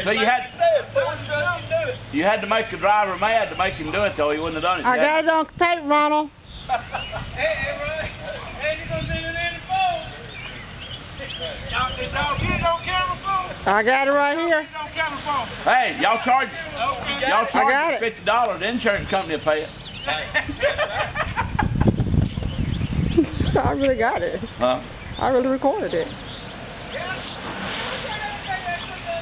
So you had to make the driver mad to make him do it, though. He wouldn't have done it. I got it on tape, Ronald. Hey, you gonna see it in the phone? Y'all get it on camera phone? I got it right here. On camera phone. Hey, y'all charge I got it. $50. The insurance company will pay it. I really got it. Huh? I really recorded it.